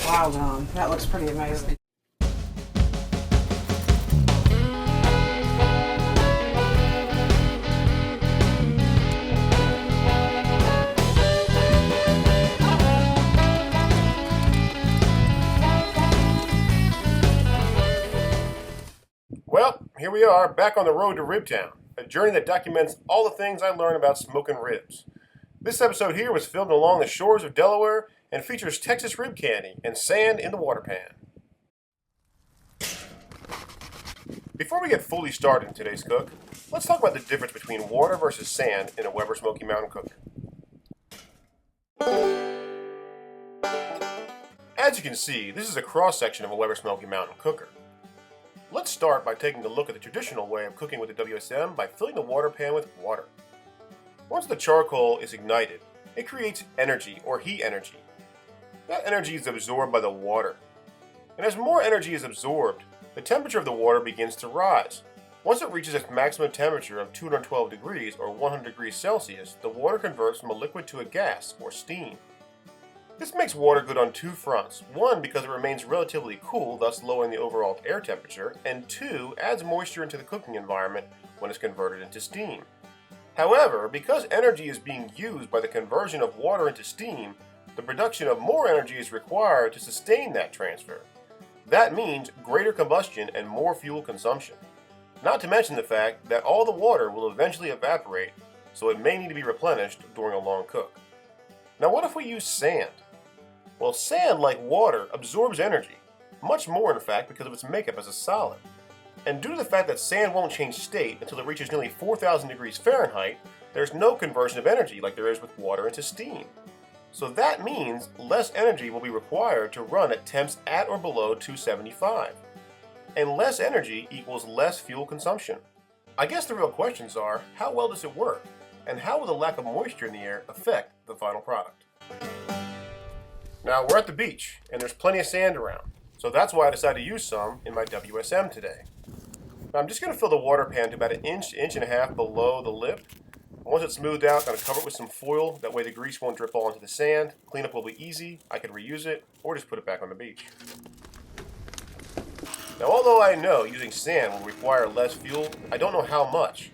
Wow, Don, that looks pretty amazing. Well, here we are, back on the road to Ribtown, a journey that documents all the things I learned about smoking ribs. This episode here was filmed along the shores of Delaware and features Texas rib candy and sand in the water pan. Before we get fully started in today's cook, let's talk about the difference between water versus sand in a Weber Smoky Mountain cooker. As you can see, this is a cross-section of a Weber Smoky Mountain cooker. Let's start by taking a look at the traditional way of cooking with the WSM by filling the water pan with water. Once the charcoal is ignited, it creates energy or heat energy. That energy is absorbed by the water. And as more energy is absorbed, the temperature of the water begins to rise. Once it reaches its maximum temperature of 212 degrees or 100 degrees Celsius, the water converts from a liquid to a gas or steam. This makes water good on two fronts. One, because it remains relatively cool, thus lowering the overall air temperature, and two, adds moisture into the cooking environment when it's converted into steam. However, because energy is being used by the conversion of water into steam, the production of more energy is required to sustain that transfer. That means greater combustion and more fuel consumption. Not to mention the fact that all the water will eventually evaporate, so it may need to be replenished during a long cook. Now what if we use sand? Well, sand, like water, absorbs energy, much more in fact because of its makeup as a solid. And due to the fact that sand won't change state until it reaches nearly 4,000 degrees Fahrenheit, there's no conversion of energy like there is with water into steam. So that means less energy will be required to run at temps at or below 275. And less energy equals less fuel consumption. I guess the real questions are, how well does it work? And how will the lack of moisture in the air affect the final product? Now, we're at the beach, and there's plenty of sand around, so that's why I decided to use some in my WSM today. Now, I'm just going to fill the water pan to about an inch and a half below the lip. Once it's smoothed out, I'm going to cover it with some foil, that way the grease won't drip all into the sand. Cleanup will be easy, I can reuse it, or just put it back on the beach. Now, although I know using sand will require less fuel, I don't know how much.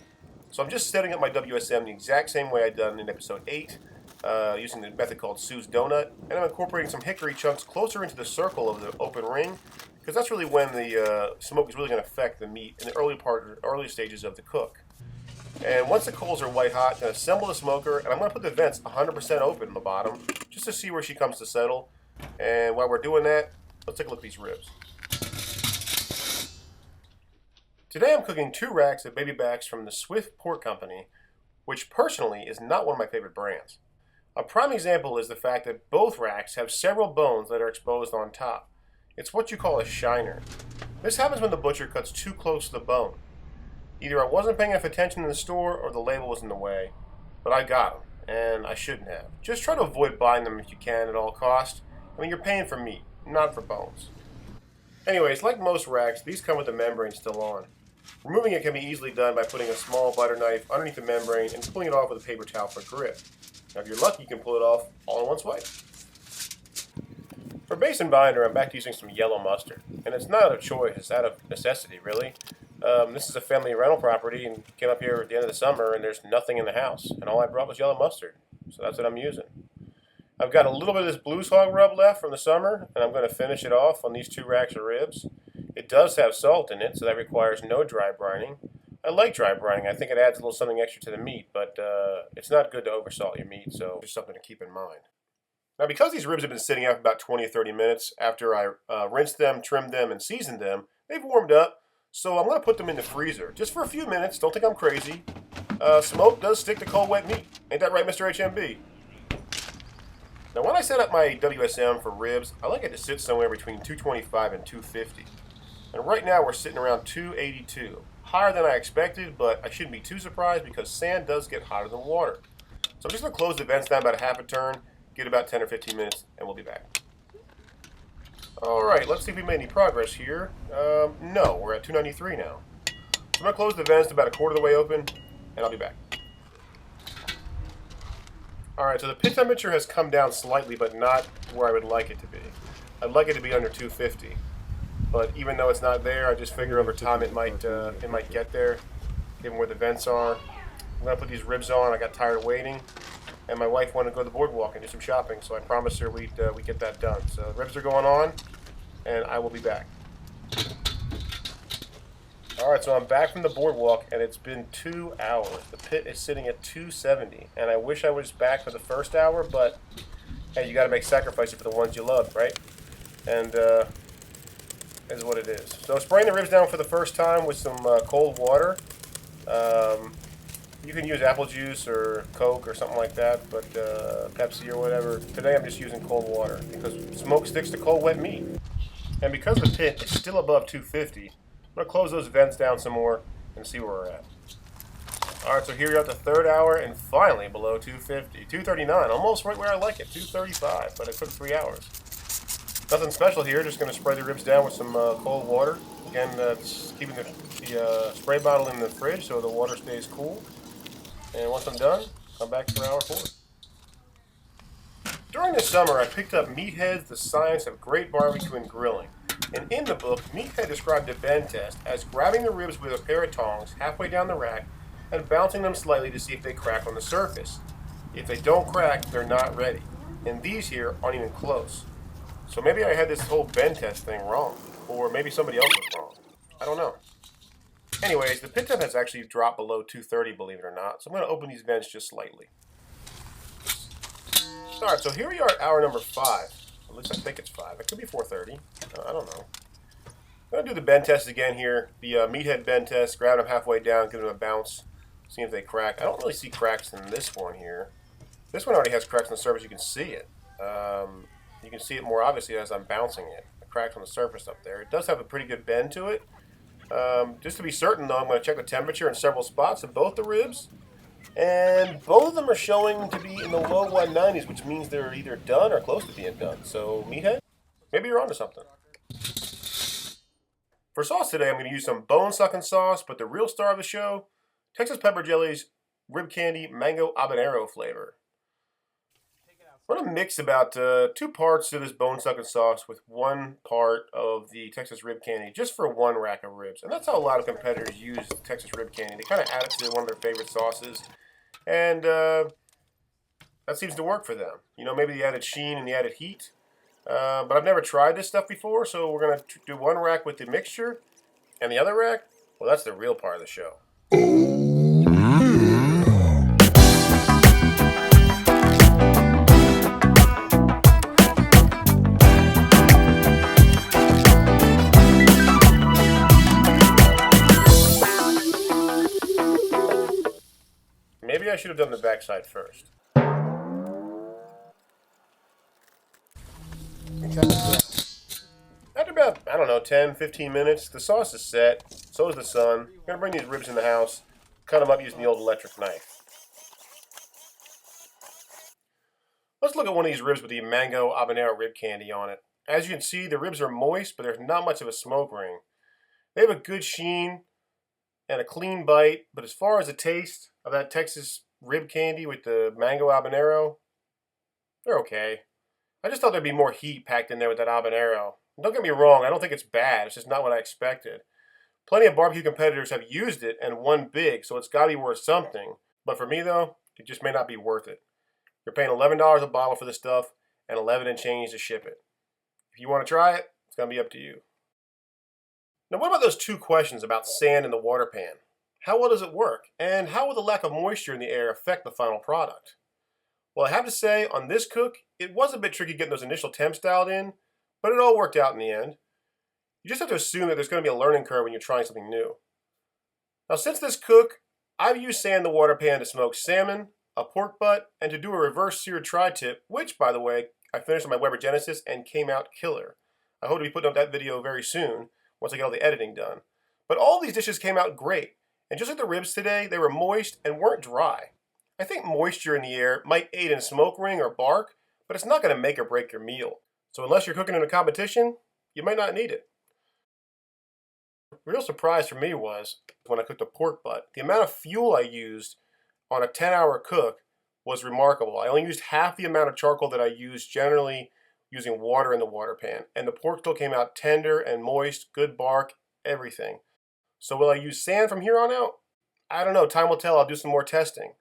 So I'm just setting up my WSM the exact same way I done in episode 8, using the method called Sue's Donut, and I'm incorporating some hickory chunks closer into the circle of the open ring, because that's really when the smoke is really going to affect the meat in the early stages of the cook. And once the coals are white hot, I'm going to assemble the smoker, and I'm going to put the vents 100% open in the bottom, just to see where she comes to settle. And while we're doing that, let's take a look at these ribs. Today I'm cooking 2 racks of baby backs from the Swift Pork Company, which personally is not one of my favorite brands. A prime example is the fact that both racks have several bones that are exposed on top. It's what you call a shiner. This happens when the butcher cuts too close to the bone. Either I wasn't paying enough attention in the store or the label was in the way, but I got them, and I shouldn't have. Just try to avoid buying them if you can at all costs. I mean, you're paying for meat, not for bones. Anyways, like most racks, these come with the membrane still on. Removing it can be easily done by putting a small butter knife underneath the membrane and pulling it off with a paper towel for grip. Now if you're lucky, you can pull it off all in one swipe. For base and binder, I'm back to using some yellow mustard. And it's not out of choice, it's out of necessity, really. This is a family rental property and came up here at the end of the summer and there's nothing in the house. And all I brought was yellow mustard, so that's what I'm using. I've got a little bit of this Blues Hog rub left from the summer, and I'm going to finish it off on these 2 racks of ribs. It does have salt in it, so that requires no dry brining. I like dry brining. I think it adds a little something extra to the meat, but it's not good to oversalt your meat, so just something to keep in mind. Now, because these ribs have been sitting out for about 20 or 30 minutes after I rinsed them, trimmed them, and seasoned them, they've warmed up, so I'm going to put them in the freezer just for a few minutes. Don't think I'm crazy. Smoke does stick to cold, wet meat. Ain't that right, Mr. HMB? Now, when I set up my WSM for ribs, I like it to sit somewhere between 225 and 250. And right now we're sitting around 282. Higher than I expected, but I shouldn't be too surprised because sand does get hotter than water. So I'm just going to close the vents down about a half a turn, give it about 10 or 15 minutes, and we'll be back. Alright, let's see if we made any progress here. No, we're at 293 now. So I'm going to close the vents to about a quarter of the way open, and I'll be back. Alright, so the pit temperature has come down slightly, but not where I would like it to be. I'd like it to be under 250. But even though it's not there, I just figure over time it might get there, given where the vents are. I'm gonna put these ribs on. I got tired of waiting, and my wife wanted to go to the boardwalk and do some shopping, so I promised her we'd get that done. So the ribs are going on, and I will be back. All right, so I'm back from the boardwalk, and it's been 2 hours. The pit is sitting at 270, and I wish I was back for the first hour, but hey, you got to make sacrifices for the ones you love, right? And is what it is. So spraying the ribs down for the first time with some cold water. You can use apple juice or Coke or something like that, but Pepsi or whatever. Today I'm just using cold water because smoke sticks to cold, wet meat. And because the pit is still above 250, I'm going to close those vents down some more and see where we're at. Alright, so here you're at the third hour and finally below 250. 239, almost right where I like it. 235, but it took 3 hours. Nothing special here, just going to spray the ribs down with some cold water. Again, just keeping the spray bottle in the fridge so the water stays cool. And once I'm done, come back for hour 4. During the summer, I picked up Meathead's The Science of Great Barbecue and Grilling. And in the book, Meathead described the bend test as grabbing the ribs with a pair of tongs halfway down the rack and bouncing them slightly to see if they crack on the surface. If they don't crack, they're not ready. And these here aren't even close. So maybe I had this whole bend test thing wrong. Or maybe somebody else was wrong. I don't know. Anyways, the pit temp has actually dropped below 230, believe it or not. So I'm going to open these vents just slightly. Alright, so here we are at hour number 5. At least I think it's 5. It could be 4:30. I don't know. I'm going to do the bend test again here. The Meathead bend test. Grab them halfway down, give them a bounce. See if they crack. I don't really see cracks in this one here. This one already has cracks on the surface. You can see it. You can see it more obviously as I'm bouncing it. The cracks on the surface up there. It does have a pretty good bend to it. Just to be certain, though, I'm going to check the temperature in several spots of both the ribs. And both of them are showing to be in the low 190s, which means they're either done or close to being done. So, Meathead, maybe you're onto something. For sauce today, I'm going to use some bone-sucking sauce, but the real star of the show, Texas Pepper Jelly's Rib Candy Mango Habanero flavor. I'm going to mix about 2 parts to this bone-sucking sauce with 1 part of the Texas Rib Candy, just for 1 rack of ribs. And that's how a lot of competitors use Texas Rib Candy. They kind of add it to one of their favorite sauces. And that seems to work for them. You know, maybe the added sheen and the added heat. But I've never tried this stuff before, so we're going to do 1 rack with the mixture. And the other rack, well, that's the real part of the show. Maybe I should have done the backside first. After about, I don't know, 10, 15 minutes, the sauce is set. So is the sun. I'm going to bring these ribs in the house, cut them up using the old electric knife. Let's look at one of these ribs with the Mango Habanero Rib Candy on it. As you can see, the ribs are moist, but there's not much of a smoke ring. They have a good sheen and a clean bite, but as far as the taste of that Texas Rib Candy with the Mango Habanero, they're okay. I just thought there'd be more heat packed in there with that habanero. Don't get me wrong, I don't think it's bad. It's just not what I expected. Plenty of barbecue competitors have used it and won big, so it's got to be worth something. But for me, though, it just may not be worth it. You're paying $11 a bottle for this stuff and $11 and change to ship it. If you want to try it, it's going to be up to you. Now, what about those 2 questions about sand in the water pan? How well does it work? And how will the lack of moisture in the air affect the final product? Well, I have to say, on this cook, it was a bit tricky getting those initial temps dialed in, but it all worked out in the end. You just have to assume that there's going to be a learning curve when you're trying something new. Now, since this cook, I've used sand in the water pan to smoke salmon, a pork butt, and to do a reverse seared tri-tip, which, by the way, I finished on my Weber Genesis and came out killer. I hope to be putting up that video very soon, once I get all the editing done. But all these dishes came out great, and just like the ribs today, they were moist and weren't dry. I think moisture in the air might aid in smoke ring or bark, but it's not going to make or break your meal. So unless you're cooking in a competition, you might not need it. The real surprise for me was, when I cooked a pork butt, the amount of fuel I used on a 10-hour cook was remarkable. I only used half the amount of charcoal that I use generally using water in the water pan, and the pork still came out tender and moist, good bark, everything. So will I use sand from here on out? I don't know, time will tell. I'll do some more testing.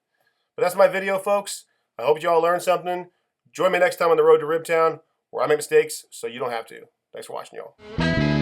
But that's my video, folks. I hope you all learned something. Join me next time on the road to Ribtown, where I make mistakes so you don't have to. Thanks for watching, y'all.